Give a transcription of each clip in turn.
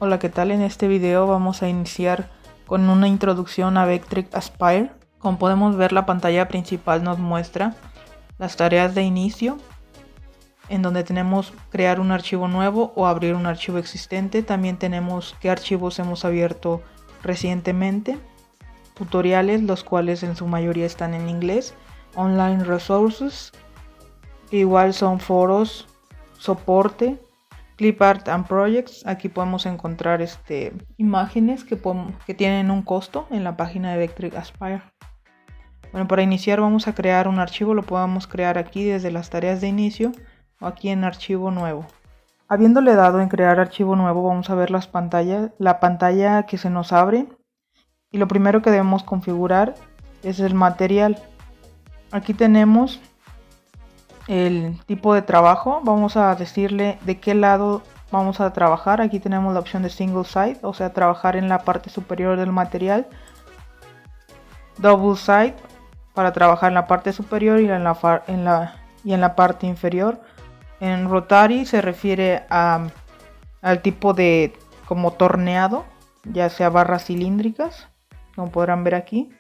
Hola, ¿qué tal? En este video vamos a iniciar con una introducción a Vectric Aspire. Como podemos ver, la pantalla principal nos muestra las tareas de inicio, en donde tenemos crear un archivo nuevo o abrir un archivo existente. También tenemos qué archivos hemos abierto recientemente, tutoriales, los cuales en su mayoría están en inglés, online resources, que igual son foros, soporte, Clip Art and Projects. Aquí podemos encontrar imágenes que tienen un costo en la página de Vectric Aspire. Bueno, para iniciar vamos a crear un archivo. Lo podemos crear aquí desde las tareas de inicio o aquí en archivo nuevo. Habiéndole dado en crear archivo nuevo, vamos a ver la pantalla que se nos abre. Y lo primero que debemos configurar es el material. Aquí tenemos el tipo de trabajo. Vamos a decirle de qué lado vamos a trabajar. Aquí tenemos la opción de single side, o sea, trabajar en la parte superior del material. Double side, para trabajar en la parte superior y en la parte inferior. En rotary se refiere al tipo de como torneado, ya sea barras cilíndricas, como podrán ver aquí.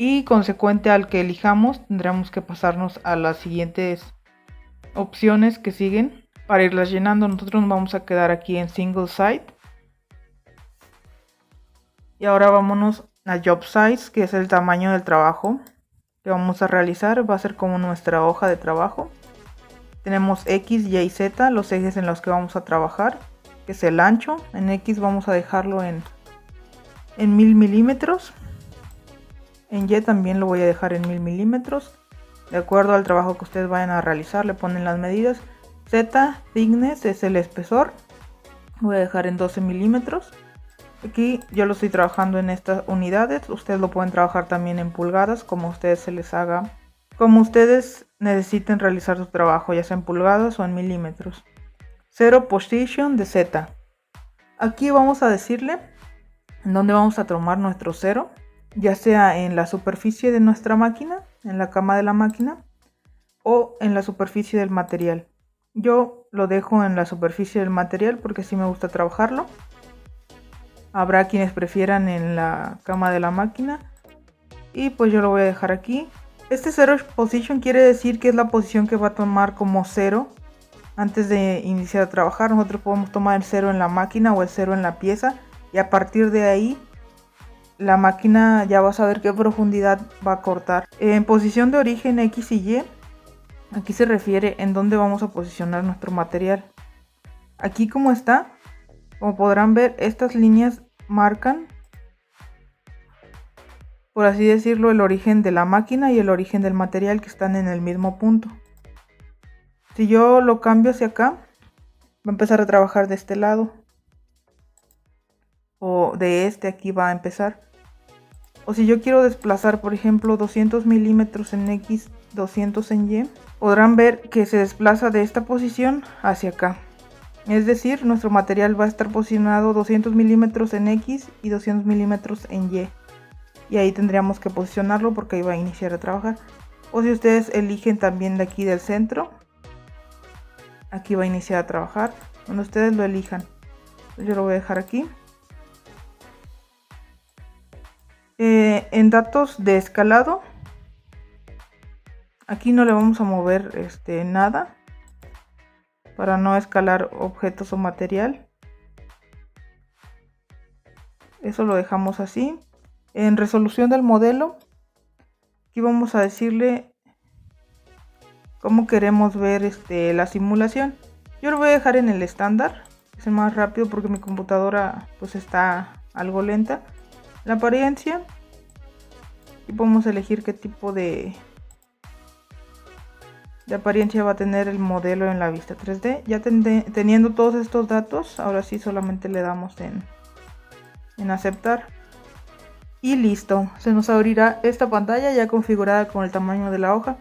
Y consecuente al que elijamos, tendremos que pasarnos a las siguientes opciones que siguen para irlas llenando. Nosotros nos vamos a quedar aquí en single site. Y ahora vámonos a job size, que es el tamaño del trabajo que vamos a realizar. Va a ser como nuestra hoja de trabajo. Tenemos X, Y y Z, los ejes en los que vamos a trabajar, que es el ancho. En X vamos a dejarlo en 1000 milímetros. En Y también lo voy a dejar en 1000 milímetros. De acuerdo al trabajo que ustedes vayan a realizar, le ponen las medidas. Z, thickness, es el espesor. Voy a dejar en 12 milímetros. Aquí yo lo estoy trabajando en estas unidades. Ustedes lo pueden trabajar también en pulgadas, como a ustedes se les haga. Como ustedes necesiten realizar su trabajo, ya sea en pulgadas o en milímetros. Zero position de Z. Aquí vamos a decirle en dónde vamos a tomar nuestro cero, ya sea en la superficie de nuestra máquina, en la cama de la máquina, o en la superficie del material. Yo lo dejo en la superficie del material porque así me gusta trabajarlo. Habrá quienes prefieran en la cama de la máquina, y pues yo lo voy a dejar aquí. Este zero position quiere decir que es la posición que va a tomar como cero antes de iniciar a trabajar. Nosotros podemos tomar el cero en la máquina o el cero en la pieza, y a partir de ahí la máquina ya va a saber qué profundidad va a cortar. En posición de origen X y Y, aquí se refiere en dónde vamos a posicionar nuestro material. Aquí como está, como podrán ver, estas líneas marcan, por así decirlo, el origen de la máquina y el origen del material, que están en el mismo punto. Si yo lo cambio hacia acá, va a empezar a trabajar de este lado, o de este aquí va a empezar. O si yo quiero desplazar, por ejemplo, 200 milímetros en X, 200 en Y, podrán ver que se desplaza de esta posición hacia acá. Es decir, nuestro material va a estar posicionado 200 milímetros en X y 200 milímetros en Y. Y ahí tendríamos que posicionarlo porque ahí va a iniciar a trabajar. O si ustedes eligen también de aquí del centro, aquí va a iniciar a trabajar. Cuando ustedes lo elijan, yo lo voy a dejar aquí. En datos de escalado, aquí no le vamos a mover nada para no escalar objetos o material. Eso lo dejamos así. En resolución del modelo, aquí vamos a decirle cómo queremos ver la simulación. Yo lo voy a dejar en el estándar, es el más rápido porque mi computadora pues está algo lenta. La apariencia, y podemos elegir qué tipo de apariencia va a tener el modelo en la vista 3D. Ya teniendo todos estos datos, ahora sí solamente le damos en aceptar. Y listo, se nos abrirá esta pantalla ya configurada con el tamaño de la hoja.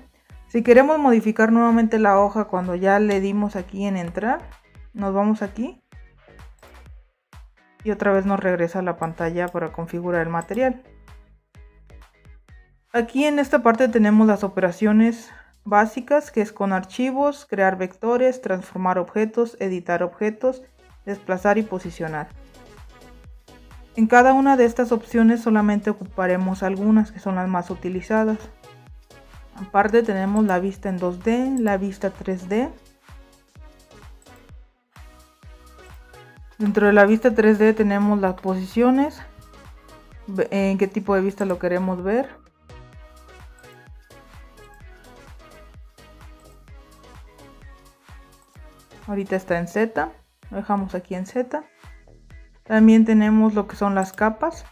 Si queremos modificar nuevamente la hoja cuando ya le dimos aquí en entrar, nos vamos aquí y otra vez nos regresa a la pantalla para configurar el material. Aquí en esta parte tenemos las operaciones básicas, que es con archivos, crear vectores, transformar objetos, editar objetos, desplazar y posicionar. En cada una de estas opciones solamente ocuparemos algunas que son las más utilizadas. Aparte tenemos la vista en 2D, la vista 3D. Dentro de la vista 3D tenemos las posiciones, en qué tipo de vista lo queremos ver. Ahorita está en Z, lo dejamos aquí en Z. También tenemos lo que son las capas.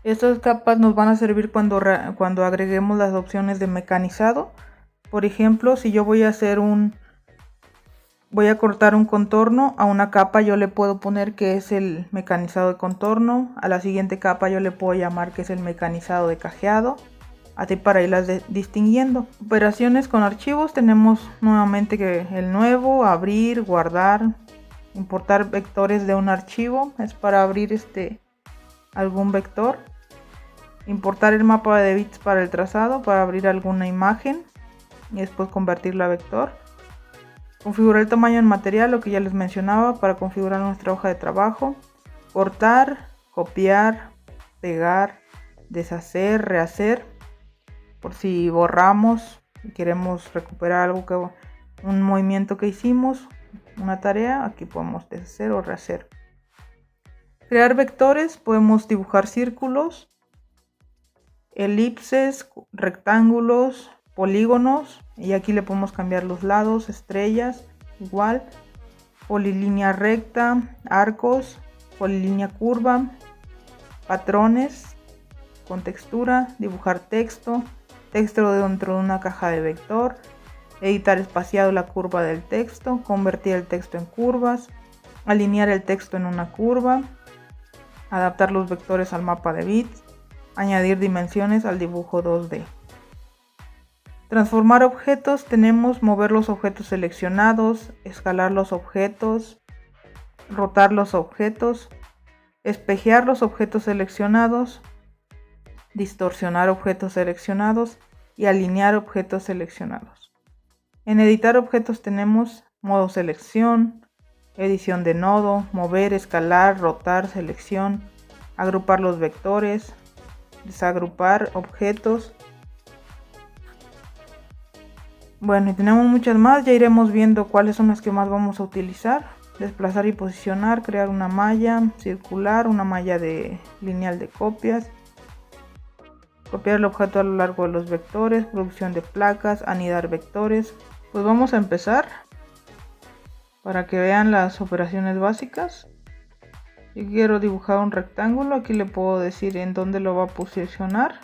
Estas capas nos van a servir cuando agreguemos las opciones de mecanizado. Por ejemplo, si yo voy a cortar un contorno a una capa, yo le puedo poner que es el mecanizado de contorno. A la siguiente capa yo le puedo llamar que es el mecanizado de cajeado. Así para irlas distinguiendo. Operaciones con archivos, tenemos nuevamente que el nuevo, abrir, guardar, importar vectores de un archivo. Es para abrir algún vector. Importar el mapa de bits para el trazado, para abrir alguna imagen y después convertirla a vector. Configurar el tamaño en material, lo que ya les mencionaba, para configurar nuestra hoja de trabajo. Cortar, copiar, pegar, deshacer, rehacer. Por si borramos y queremos recuperar un movimiento que hicimos, una tarea, aquí podemos deshacer o rehacer. Crear vectores, podemos dibujar círculos, elipses, rectángulos, polígonos, y aquí le podemos cambiar los lados, estrellas, igual, polilínea recta, arcos, polilínea curva, patrones con textura, dibujar texto dentro de una caja de vector, editar espaciado la curva del texto, convertir el texto en curvas, alinear el texto en una curva, adaptar los vectores al mapa de bits, añadir dimensiones al dibujo 2D. Transformar objetos, tenemos mover los objetos seleccionados, escalar los objetos, rotar los objetos, espejear los objetos seleccionados, distorsionar objetos seleccionados y alinear objetos seleccionados. En editar objetos tenemos modo selección, edición de nodo, mover, escalar, rotar, selección, agrupar los vectores, desagrupar objetos. Bueno, y tenemos muchas más, ya iremos viendo cuáles son las que más vamos a utilizar. Desplazar y posicionar, crear una malla circular, una malla lineal de copias, copiar el objeto a lo largo de los vectores, producción de placas, anidar vectores. Pues vamos a empezar para que vean las operaciones básicas. Si quiero dibujar un rectángulo, aquí le puedo decir en dónde lo va a posicionar.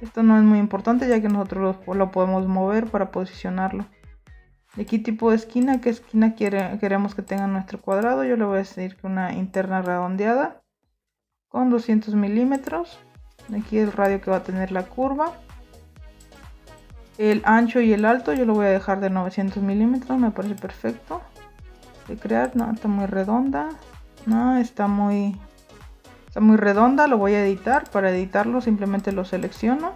Esto no es muy importante ya que nosotros lo podemos mover para posicionarlo. Y aquí tipo de esquina, qué esquina queremos que tenga nuestro cuadrado. Yo le voy a decir que una interna redondeada con 200 milímetros. Aquí el radio que va a tener la curva. El ancho y el alto yo lo voy a dejar de 900 milímetros, me parece perfecto. De crear, no, está muy redonda. No, está muy redonda, lo voy a editar. Para editarlo simplemente lo selecciono.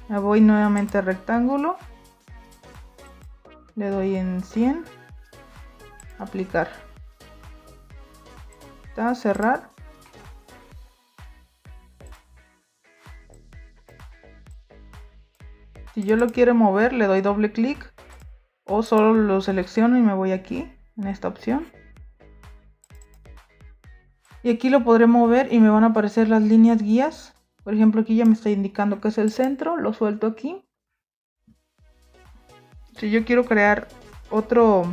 Me voy nuevamente a rectángulo. Le doy en 100. Aplicar. Está, cerrar. Si yo lo quiero mover, le doy doble clic. O solo lo selecciono y me voy aquí, en esta opción. Y aquí lo podré mover y me van a aparecer las líneas guías. Por ejemplo, aquí ya me está indicando que es el centro. Lo suelto aquí. Si yo quiero crear otra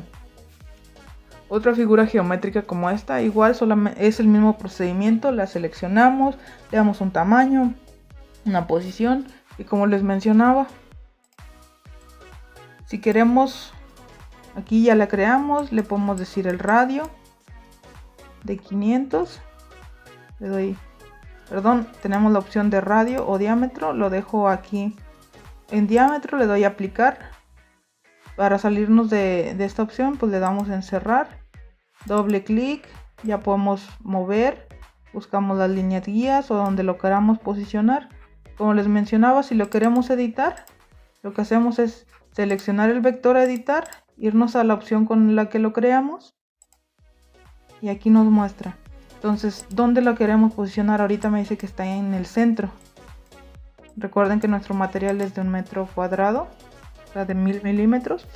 figura geométrica como esta, igual solamente es el mismo procedimiento. La seleccionamos, le damos un tamaño, una posición y como les mencionaba, si queremos, aquí ya la creamos, le podemos decir el radio de 500. Le doy, tenemos la opción de radio o diámetro, lo dejo aquí en diámetro, le doy a aplicar. Para salirnos de esta opción, pues le damos en cerrar, doble clic, ya podemos mover, buscamos las líneas guías o donde lo queramos posicionar. Como les mencionaba, si lo queremos editar, lo que hacemos es seleccionar el vector a editar, irnos a la opción con la que lo creamos y aquí nos muestra. Entonces, ¿dónde lo queremos posicionar? Ahorita me dice que está en el centro. Recuerden que nuestro material es de 1 metro cuadrado, o sea, de 1000 milímetros.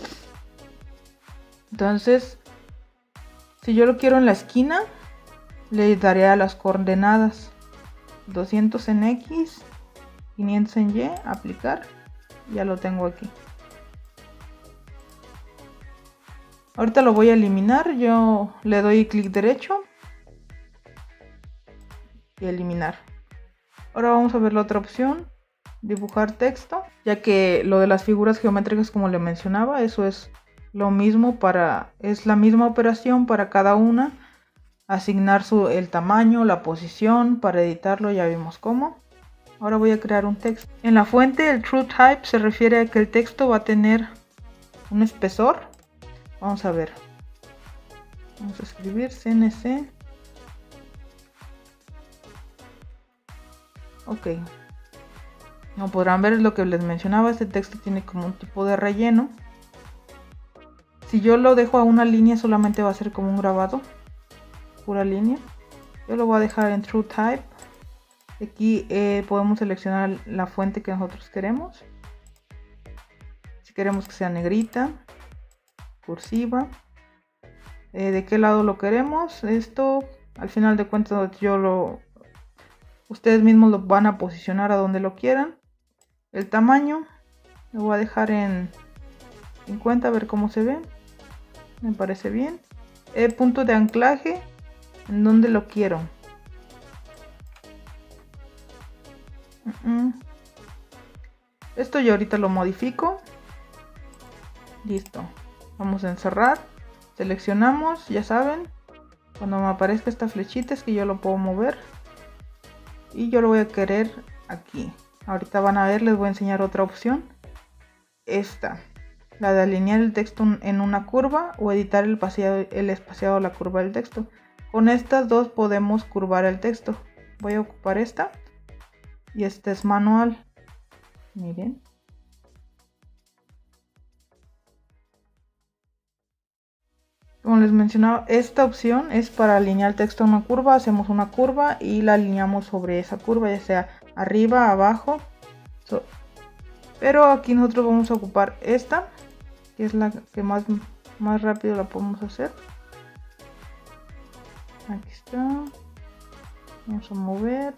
Entonces, si yo lo quiero en la esquina, le daré a las coordenadas 200 en X, 500 en Y, aplicar. Ya lo tengo aquí. Ahorita lo voy a eliminar. Yo le doy clic derecho y eliminar. Ahora vamos a ver la otra opción, dibujar texto, ya que lo de las figuras geométricas, como le mencionaba, eso es lo mismo es la misma operación para cada una. Asignar el tamaño, la posición, para editarlo ya vimos cómo. Ahora voy a crear un texto. En la fuente el true type se refiere a que el texto va a tener un espesor. Vamos a ver. Vamos a escribir CNC. Ok. Como podrán ver, es lo que les mencionaba. Este texto tiene como un tipo de relleno. Si yo lo dejo a una línea, solamente va a ser como un grabado. Pura línea. Yo lo voy a dejar en true type. Aquí podemos seleccionar la fuente que nosotros queremos. Si queremos que sea negrita, cursiva, de qué lado lo queremos. Esto, al final de cuentas, ustedes mismos lo van a posicionar a donde lo quieran. El tamaño lo voy a dejar en 50, a ver cómo se ve. Me parece bien. Punto de anclaje, en donde lo quiero. Esto yo ahorita lo modifico. Listo. Vamos a encerrar. Seleccionamos, ya saben. Cuando me aparezca esta flechita es que yo lo puedo mover. Y yo lo voy a querer aquí. Ahorita van a ver, les voy a enseñar otra opción. Esta. La de alinear el texto en una curva o editar el espaciado de la curva del texto. Con estas dos podemos curvar el texto. Voy a ocupar esta. Y este es manual. Miren. Como les mencionaba, esta opción es para alinear el texto a una curva. Hacemos una curva y la alineamos sobre esa curva, ya sea arriba, abajo. Pero aquí nosotros vamos a ocupar esta, que es la que más rápido la podemos hacer. Aquí está. Vamos a mover.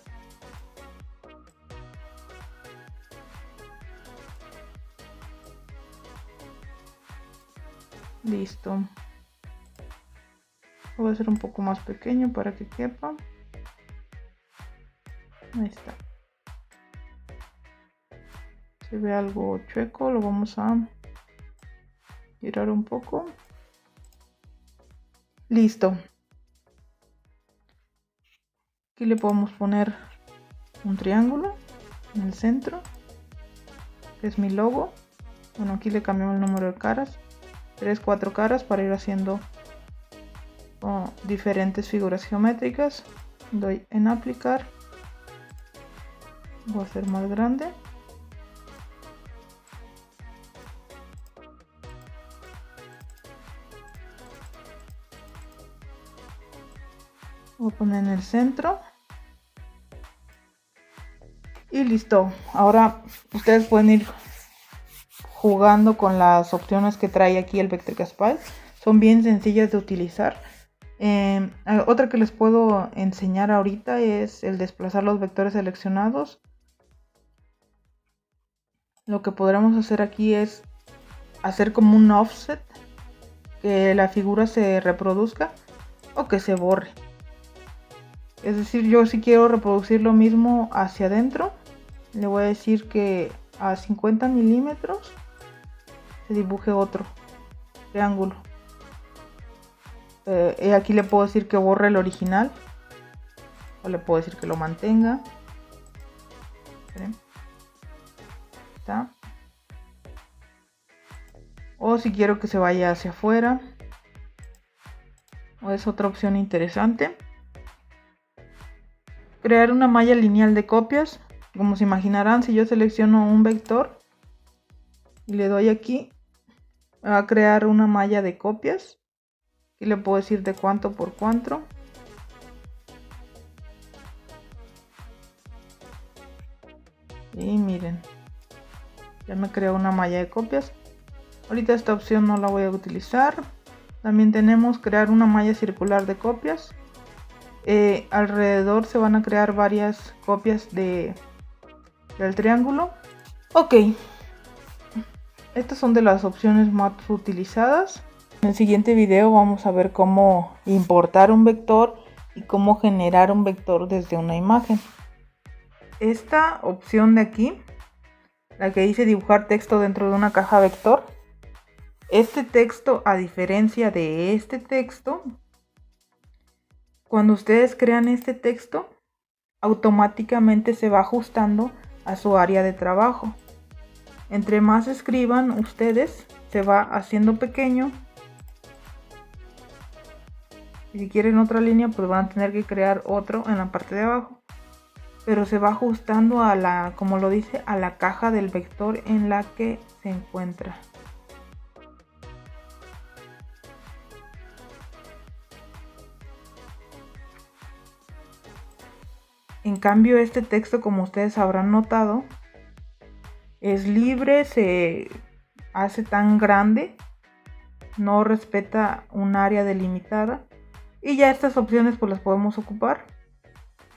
Listo. Lo voy a hacer un poco más pequeño para que quepa. Ahí está. Se ve algo chueco, lo vamos a girar un poco. Listo. Aquí le podemos poner un triángulo en el centro, que es mi logo. Bueno, aquí le cambiamos el número de caras, 3, 4 caras, para ir haciendo diferentes figuras geométricas. Doy en aplicar. Voy a hacer más grande. Voy a poner en el centro. Y listo. Ahora ustedes pueden ir jugando con las opciones que trae aquí el Vectric Spy. Son bien sencillas de utilizar. Otra que les puedo enseñar ahorita es el desplazar los vectores seleccionados. Lo que podremos hacer aquí es hacer como un offset, que la figura se reproduzca o que se borre. Es decir, yo si quiero reproducir lo mismo hacia adentro, le voy a decir que a 50 milímetros se dibuje otro triángulo. Aquí le puedo decir que borre el original, o le puedo decir que lo mantenga. ¿Está? O si quiero que se vaya hacia afuera, o es otra opción interesante. Crear una malla lineal de copias. Como se imaginarán, si yo selecciono un vector y le doy aquí, me va a crear una malla de copias, y le puedo decir de cuánto por cuánto. Y miren, ya me creó una malla de copias. Ahorita esta opción no la voy a utilizar. También tenemos crear una malla circular de copias. Alrededor se van a crear varias copias del triángulo. Ok, estas son de las opciones más utilizadas. En el siguiente video vamos a ver cómo importar un vector y cómo generar un vector desde una imagen. Esta opción de aquí, la que dice dibujar texto dentro de una caja vector, este texto, a diferencia de este texto, cuando ustedes crean este texto, automáticamente se va ajustando a su área de trabajo. Entre más escriban ustedes, se va haciendo pequeño. Y si quieren otra línea, pues van a tener que crear otro en la parte de abajo. Pero se va ajustando a la, como lo dice, a la caja del vector en la que se encuentra. En cambio, este texto, como ustedes habrán notado, es libre, se hace tan grande, no respeta un área delimitada. Y ya estas opciones pues las podemos ocupar,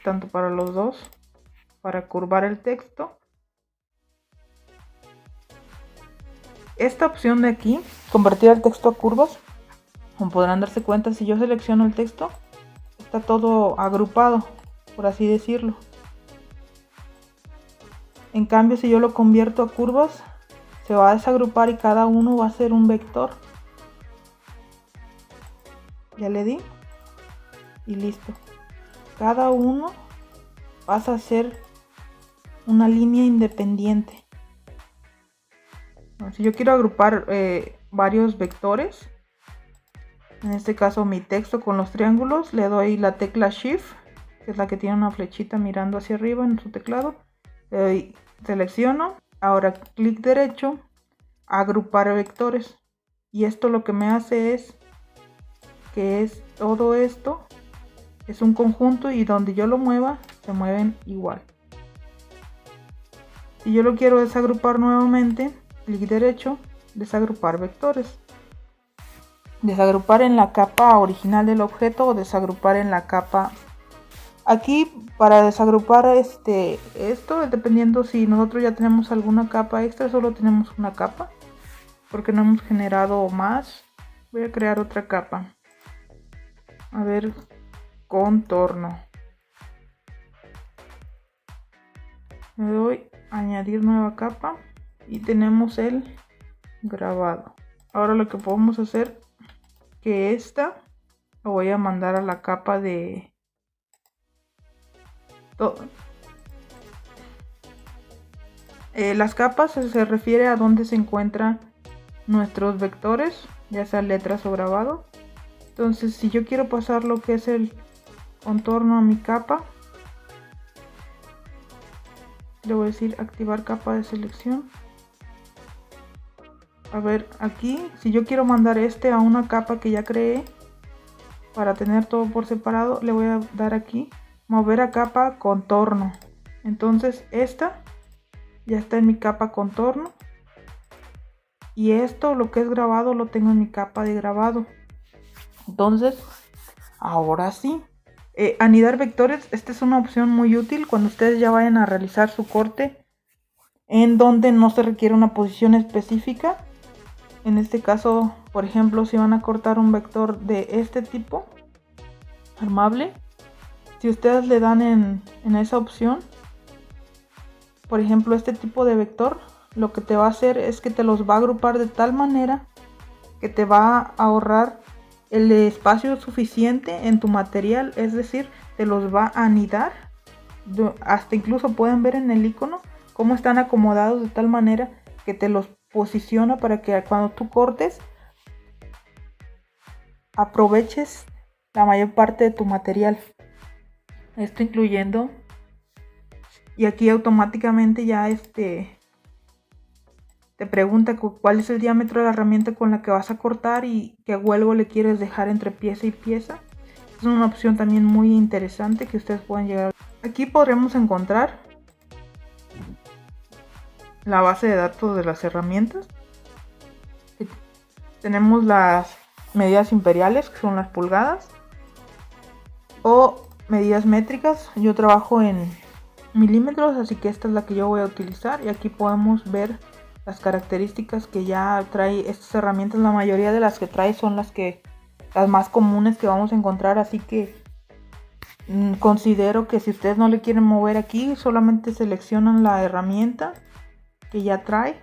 tanto para los dos, para curvar el texto. Esta opción de aquí, convertir el texto a curvas, como podrán darse cuenta, si yo selecciono el texto, está todo agrupado, por así decirlo. En cambio, si yo lo convierto a curvas, se va a desagrupar y cada uno va a ser un vector. Ya le di y listo. Cada uno pasa a ser una línea independiente. Si yo quiero agrupar varios vectores, en este caso mi texto con los triángulos, le doy la tecla Shift, que es la que tiene una flechita mirando hacia arriba en su teclado. Le doy, selecciono, ahora clic derecho, agrupar vectores. Y esto lo que me hace es que es todo esto es un conjunto y donde yo lo mueva se mueven igual. Si yo lo quiero desagrupar nuevamente, clic derecho, desagrupar vectores. Desagrupar en la capa original del objeto o desagrupar en la capa. Aquí para desagrupar esto, dependiendo si nosotros ya tenemos alguna capa extra, solo tenemos una capa, porque no hemos generado más. Voy a crear otra capa. A ver, contorno. Le doy añadir nueva capa y tenemos el grabado. Ahora lo que podemos hacer, que esta lo voy a mandar a la capa de las capas se refiere a dónde se encuentran nuestros vectores, ya sea letras o grabado. Entonces, si yo quiero pasar lo que es el contorno a mi capa, le voy a decir activar capa de selección. A ver, aquí, si yo quiero mandar a una capa que ya creé, para tener todo por separado, le voy a dar aquí, mover a capa contorno. Entonces, esta ya está en mi capa contorno. Y esto, lo que es grabado, lo tengo en mi capa de grabado. Entonces, ahora sí. Anidar vectores, esta es una opción muy útil cuando ustedes ya vayan a realizar su corte en donde no se requiere una posición específica. En este caso, por ejemplo, si van a cortar un vector de este tipo, armable, si ustedes le dan en esa opción, por ejemplo, este tipo de vector, lo que te va a hacer es que te los va a agrupar de tal manera que te va a ahorrar el espacio suficiente en tu material, es decir, te los va a anidar. Hasta incluso pueden ver en el icono cómo están acomodados de tal manera que te los posiciona para que cuando tú cortes aproveches la mayor parte de tu material. Esto incluyendo, y aquí automáticamente ya te pregunta cuál es el diámetro de la herramienta con la que vas a cortar y qué hueco le quieres dejar entre pieza y pieza. Es una opción también muy interesante que ustedes pueden llegar. Aquí podremos encontrar la base de datos de las herramientas. Tenemos las medidas imperiales, que son las pulgadas, o medidas métricas. Yo trabajo en milímetros, así que esta es la que yo voy a utilizar, y aquí podemos ver las características que ya trae estas herramientas. La mayoría de las que trae son las más comunes que vamos a encontrar, así que considero que si ustedes no le quieren mover aquí, solamente seleccionan la herramienta que ya trae,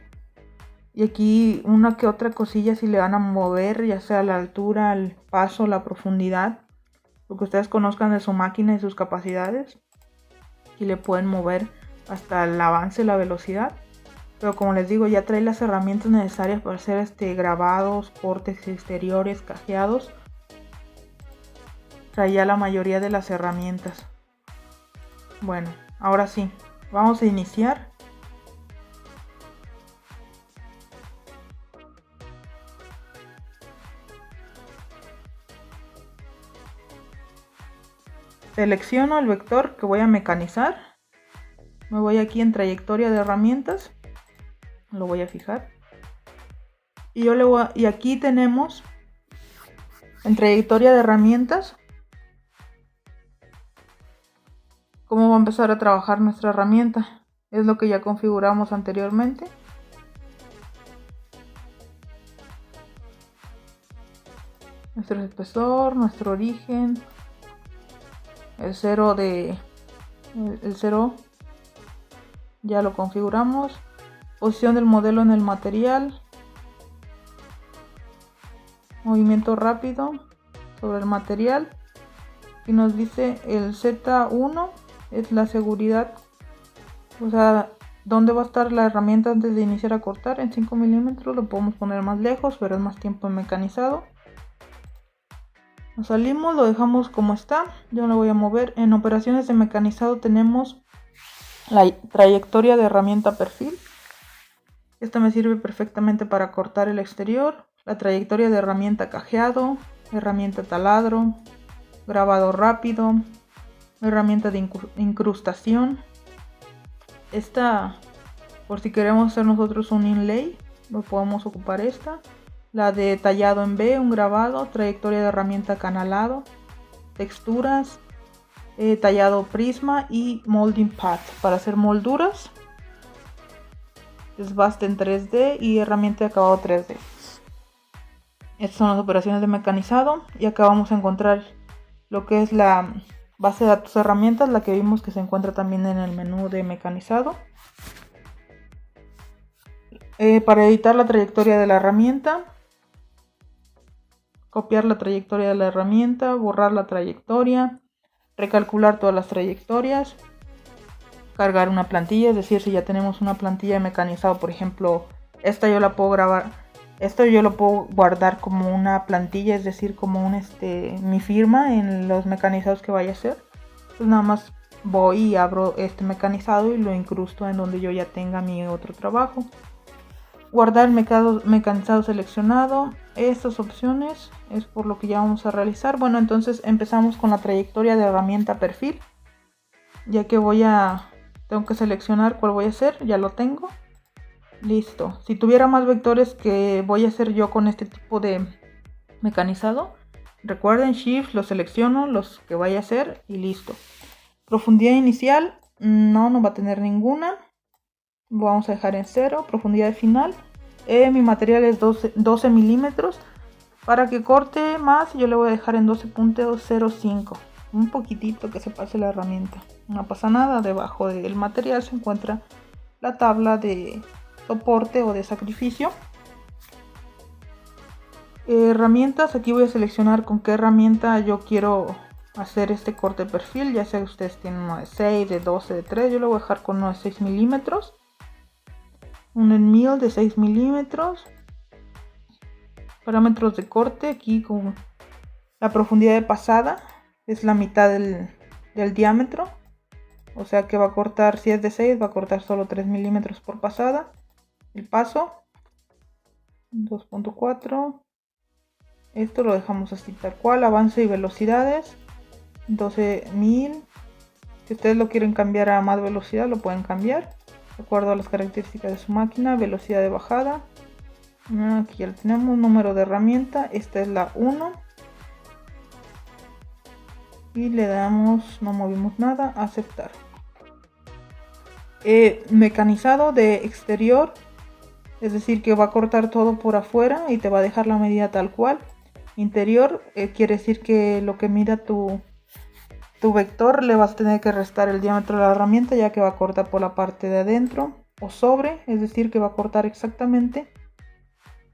y aquí una que otra cosilla si le van a mover, ya sea la altura, el paso, la profundidad, lo que ustedes conozcan de su máquina y sus capacidades, y le pueden mover hasta el avance, la velocidad. Pero como les digo, ya trae las herramientas necesarias para hacer grabados, cortes exteriores, cajeados. Trae ya la mayoría de las herramientas. Bueno, ahora sí, vamos a iniciar. Selecciono el vector que voy a mecanizar. Me voy aquí en trayectoria de herramientas. Lo voy a fijar. Y aquí tenemos en trayectoria de herramientas cómo va a empezar a trabajar nuestra herramienta. Es lo que ya configuramos anteriormente. Nuestro espesor, nuestro origen, el cero ya lo configuramos. Posición del modelo en el material, movimiento rápido sobre el material, y nos dice el Z1 es la seguridad, o sea, dónde va a estar la herramienta antes de iniciar a cortar. En 5 milímetros. Lo podemos poner más lejos, pero es más tiempo en mecanizado. Nos salimos, lo dejamos como está. Yo lo voy a mover. En operaciones de mecanizado tenemos la trayectoria de herramienta perfil. Esta me sirve perfectamente para cortar el exterior. La trayectoria de herramienta cajeado, herramienta taladro, grabado rápido, herramienta de incrustación. Esta, por si queremos hacer nosotros un inlay, lo podemos ocupar esta. La de tallado en B, un grabado, trayectoria de herramienta canalado, texturas, tallado prisma y molding pad para hacer molduras, desbaste en 3D y herramienta de acabado 3D. Estas son las operaciones de mecanizado, y acá vamos a encontrar lo que es la base de datos de herramientas, la que vimos que se encuentra también en el menú de mecanizado. Para editar la trayectoria de la herramienta, copiar la trayectoria de la herramienta, borrar la trayectoria, recalcular todas las trayectorias, cargar una plantilla, es decir, si ya tenemos una plantilla de mecanizado, por ejemplo, esta yo la puedo grabar, esto yo lo puedo guardar como una plantilla, es decir, como mi firma en los mecanizados que vaya a hacer. Pues nada más voy y abro este mecanizado y lo incrusto en donde yo ya tenga mi otro trabajo. Guardar el mecanizado seleccionado. Estas opciones es por lo que ya vamos a realizar. Bueno, entonces empezamos con la trayectoria de herramienta perfil, ya que tengo que seleccionar cuál voy a hacer. Ya lo tengo listo. Si tuviera más vectores que voy a hacer yo con este tipo de mecanizado, recuerden, Shift, lo selecciono, los que vaya a hacer y listo. Profundidad inicial, no va a tener ninguna. Lo vamos a dejar en 0. Profundidad final, mi material es 12 milímetros. Para que corte más, yo le voy a dejar en 12.05. Un poquitito que se pase la herramienta. No pasa nada. Debajo del material se encuentra la tabla de soporte o de sacrificio. Herramientas, aquí voy a seleccionar con qué herramienta yo quiero hacer este corte de perfil, ya sea que ustedes tienen uno de 6, de 12, de 3, yo lo voy a dejar con uno de 6 milímetros, un en de 6 milímetros. Parámetros de corte, aquí con la profundidad de pasada es la mitad del diámetro, o sea que va a cortar, si es de 6 va a cortar solo 3 milímetros por pasada. El paso 2.4. Esto lo dejamos así tal cual. Avance y velocidades 12.000. Si ustedes lo quieren cambiar a más velocidad, lo pueden cambiar de acuerdo a las características de su máquina. Velocidad de bajada, aquí ya lo tenemos. Número de herramienta, esta es la 1. Y le damos, no movimos nada, aceptar. Mecanizado de exterior, es decir que va a cortar todo por afuera y te va a dejar la medida tal cual. Interior, quiere decir que lo que mida tu vector le vas a tener que restar el diámetro de la herramienta, ya que va a cortar por la parte de adentro. O sobre, es decir que va a cortar exactamente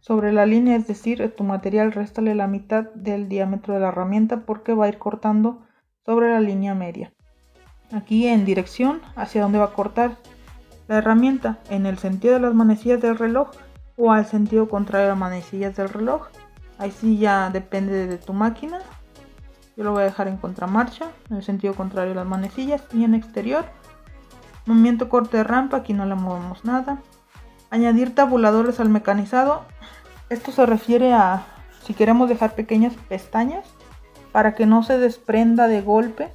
sobre la línea, es decir tu material réstale la mitad del diámetro de la herramienta, porque va a ir cortando sobre la línea media. Aquí en dirección, hacia dónde va a cortar la herramienta, en el sentido de las manecillas del reloj o al sentido contrario a las manecillas del reloj. Ahí sí ya depende de tu máquina. Yo lo voy a dejar en contramarcha, en el sentido contrario a las manecillas. Y en exterior, movimiento corte de rampa, aquí no le movemos nada. Añadir tabuladores al mecanizado. Esto se refiere a si queremos dejar pequeñas pestañas para que no se desprenda de golpe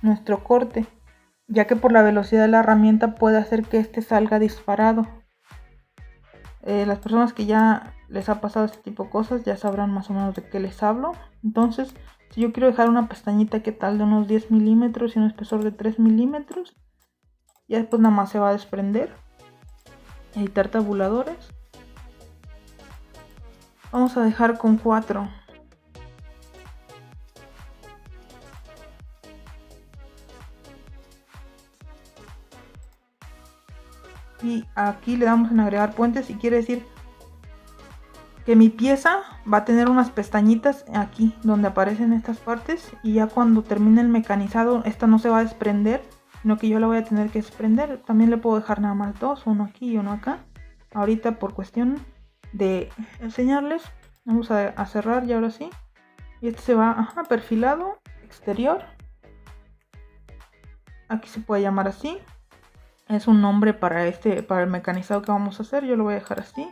nuestro corte, ya que por la velocidad de la herramienta puede hacer que este salga disparado. Las personas que ya les ha pasado este tipo de cosas ya sabrán más o menos de qué les hablo. Entonces, si yo quiero dejar una pestañita que tal de unos 10 milímetros y un espesor de 3 milímetros, ya después nada más se va a desprender. Editar tabuladores. Vamos a dejar con 4. Y aquí le damos en agregar puentes y quiere decir que mi pieza va a tener unas pestañitas aquí donde aparecen estas partes, y ya cuando termine el mecanizado esta no se va a desprender, sino que yo la voy a tener que desprender. También le puedo dejar nada más 2, uno aquí y uno acá. Ahorita por cuestión de enseñarles vamos a cerrar, y ahora sí. Y este se va perfilado, exterior. Aquí se puede llamar así. Es un nombre para el mecanizado que vamos a hacer. Yo lo voy a dejar así.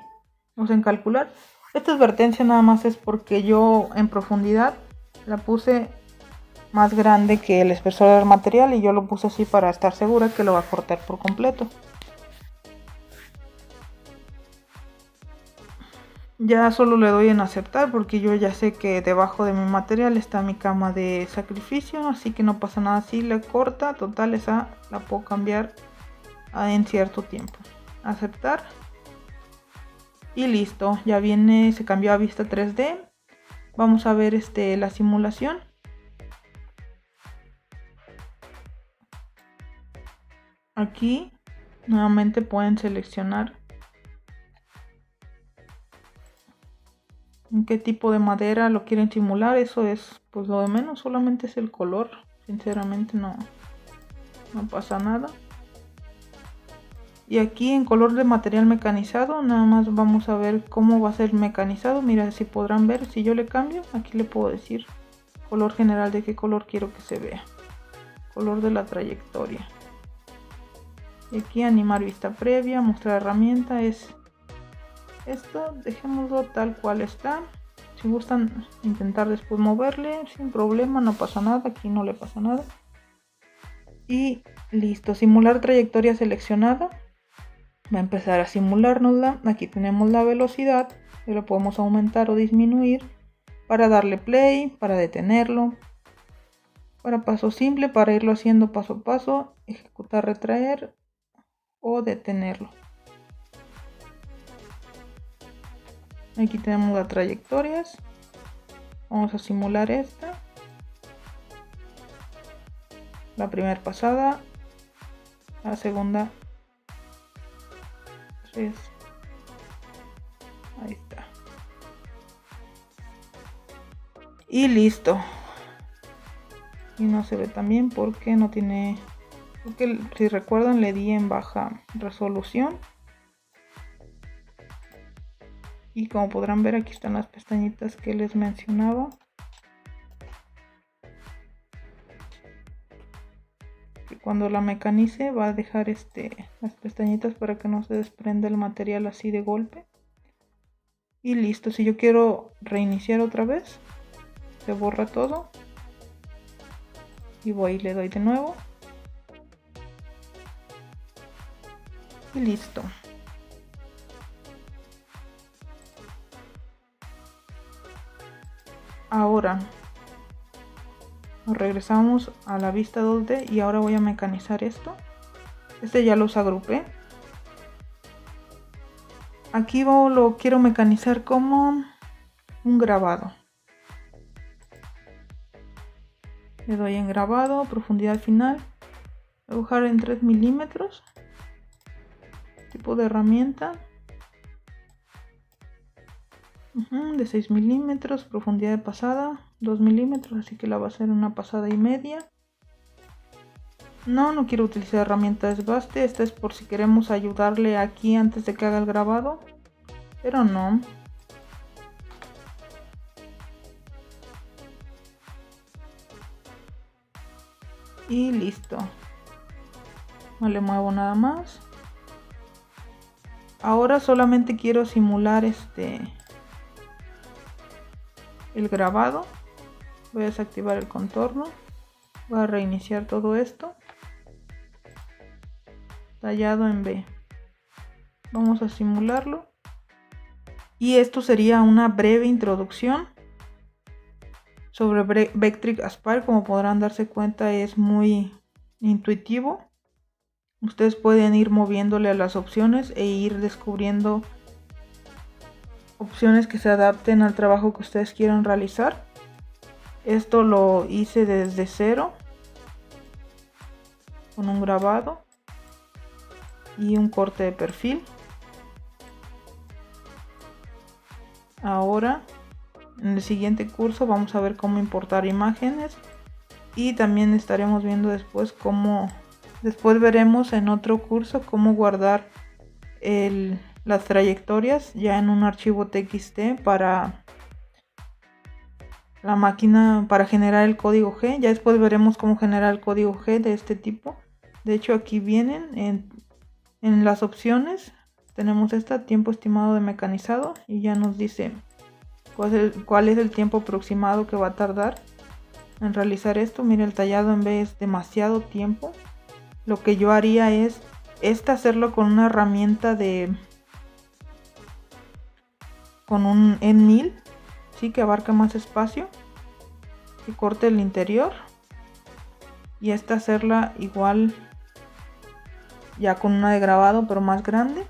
Vamos a calcular. Esta advertencia nada más es porque yo en profundidad la puse más grande que el espesor del material, y yo lo puse así para estar segura que lo va a cortar por completo. Ya solo le doy en aceptar porque yo ya sé que debajo de mi material está mi cama de sacrificio, así que no pasa nada si le corta. Total, esa la puedo cambiar en cierto tiempo. Aceptar. Y listo, ya viene, se cambió a vista 3D. Vamos a ver la simulación. Aquí nuevamente pueden seleccionar en qué tipo de madera lo quieren simular. Eso es pues lo de menos, solamente es el color. Sinceramente no pasa nada. Y aquí en color de material mecanizado nada más vamos a ver cómo va a ser mecanizado. Mira, si podrán ver, si yo le cambio, aquí le puedo decir color general de qué color quiero que se vea. Color de la trayectoria. Y aquí animar vista previa, mostrar herramienta, es esto. Dejémoslo tal cual está. Si gustan intentar después moverle, sin problema, no pasa nada, aquí no le pasa nada. Y listo, simular trayectoria seleccionada. Va a empezar a simulárnosla. Aquí tenemos la velocidad, que la podemos aumentar o disminuir para darle play, para detenerlo, para paso simple, para irlo haciendo paso a paso, ejecutar, retraer o detenerlo. Aquí tenemos las trayectorias. Vamos a simular esta. La primera pasada, la segunda 3. Ahí está. Y listo. Y no se ve también porque no tiene, porque si recuerdan le di en baja resolución. Y como podrán ver, aquí están las pestañitas que les mencionaba. Que cuando la mecanice va a dejar las pestañitas para que no se desprenda el material así de golpe. Y listo. Si yo quiero reiniciar otra vez, se borra todo. Y voy y le doy de nuevo. Y listo. Ahora nos regresamos a la vista 2D y ahora voy a mecanizar esto. Este ya los agrupé. Aquí lo quiero mecanizar como un grabado. Le doy en grabado, profundidad final. Voy a dibujar en 3 milímetros. Tipo de herramienta. De 6 milímetros, profundidad de pasada 2 milímetros, así que la va a ser una pasada y media. No quiero utilizar herramienta de desbaste. Esta es por si queremos ayudarle aquí antes de que haga el grabado, pero no. Y listo. No le muevo nada más. Ahora solamente quiero simular el grabado. Voy a desactivar el contorno. Voy a reiniciar todo esto. Tallado en B. Vamos a simularlo. Y esto sería una breve introducción sobre Vectric Aspire. Como podrán darse cuenta, es muy intuitivo. Ustedes pueden ir moviéndole a las opciones e ir descubriendo opciones que se adapten al trabajo que ustedes quieran realizar. Esto lo hice desde cero con un grabado y un corte de perfil. Ahora en el siguiente curso vamos a ver cómo importar imágenes y también estaremos viendo después veremos en otro curso cómo guardar las trayectorias ya en un archivo TXT para la máquina, para generar el código G. Ya después veremos cómo generar el código G de este tipo. De hecho, aquí vienen en las opciones, tenemos tiempo estimado de mecanizado y ya nos dice cuál es el tiempo aproximado que va a tardar en realizar esto. Mire, el tallado en B es demasiado tiempo. Lo que yo haría es hacerlo con una herramienta con un N1000, sí, que abarca más espacio, que corte el interior, y hacerla igual ya con una de grabado pero más grande,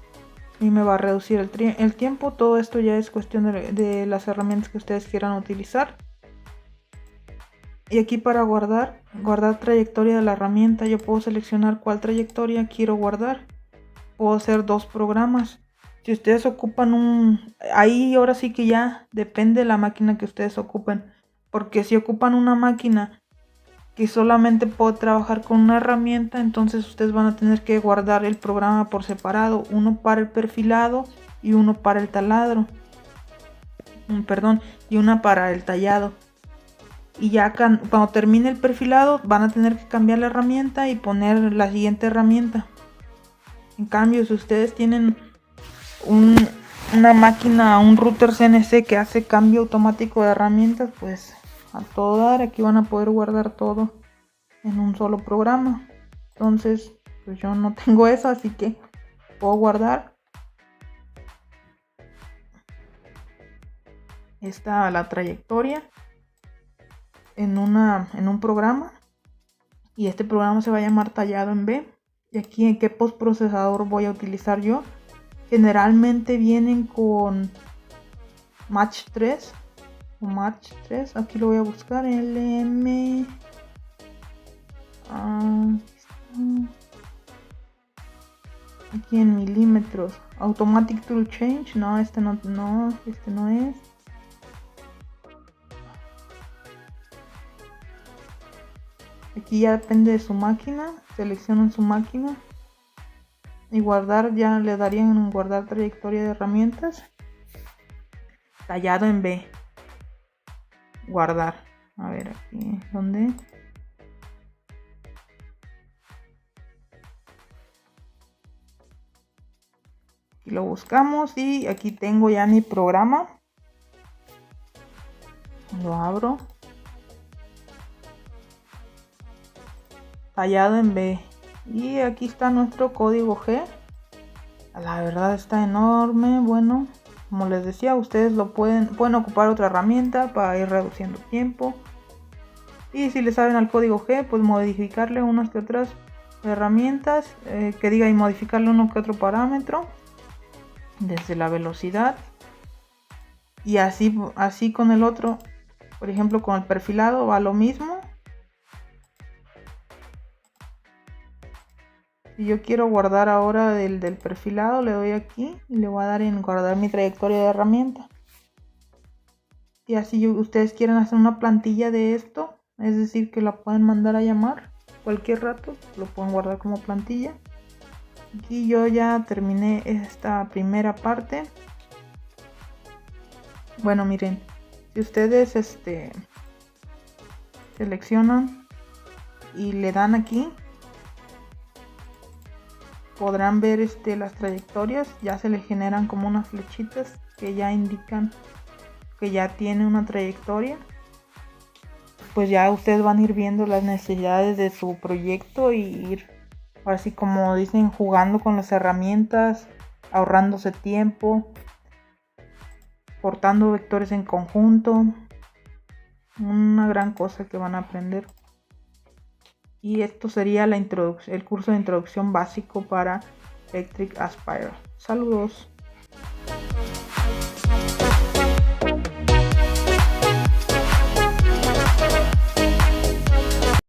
y me va a reducir el tiempo. Todo esto ya es cuestión de las herramientas que ustedes quieran utilizar. Y aquí para guardar trayectoria de la herramienta, yo puedo seleccionar cuál trayectoria quiero guardar. Puedo hacer 2 programas. Si ustedes ocupan ahí ahora sí que ya depende de la máquina que ustedes ocupen, porque si ocupan una máquina que solamente puede trabajar con una herramienta, entonces ustedes van a tener que guardar el programa por separado, uno para el perfilado y uno para el taladro, y una para el tallado. Y ya cuando termine el perfilado van a tener que cambiar la herramienta y poner la siguiente herramienta. En cambio, si ustedes tienen una máquina, un router CNC que hace cambio automático de herramientas, pues a todo dar, aquí van a poder guardar todo en un solo programa. Entonces, pues yo no tengo eso, así que puedo guardar la trayectoria en un programa, y este programa se va a llamar tallado en B. Y aquí en qué postprocesador voy a utilizar yo. Generalmente vienen con Match 3 o Match 3. Aquí lo voy a buscar, LM. Aquí en milímetros. Automatic True Change. No, este no es. Aquí ya depende de su máquina. Seleccionan su máquina. Y guardar, ya le darían en guardar trayectoria de herramientas. Tallado en B. Guardar. A ver aquí. ¿Dónde? Aquí Aquí lo buscamos y aquí tengo ya mi programa. Lo abro. Tallado en B. Y aquí está nuestro código G. La verdad está enorme. Bueno, como les decía, ustedes lo pueden ocupar otra herramienta para ir reduciendo tiempo. Y si le saben al código G, pues modificarle unas que otras herramientas, y modificarle uno que otro parámetro desde la velocidad. Y así con el otro, por ejemplo con el perfilado va lo mismo. Si yo quiero guardar ahora del perfilado, le doy aquí y le voy a dar en guardar mi trayectoria de herramienta. Y así ustedes quieren hacer una plantilla de esto, es decir que la pueden mandar a llamar cualquier rato, lo pueden guardar como plantilla. Aquí yo ya terminé esta primera parte. Bueno, miren, si ustedes seleccionan y le dan aquí, podrán ver las trayectorias. Ya se le generan como unas flechitas que ya indican que ya tiene una trayectoria. Pues ya ustedes van a ir viendo las necesidades de su proyecto y ir, así como dicen, jugando con las herramientas, ahorrándose tiempo, cortando vectores en conjunto. Una gran cosa que van a aprender. Y esto sería el curso de introducción básico para Electric Aspire. Saludos.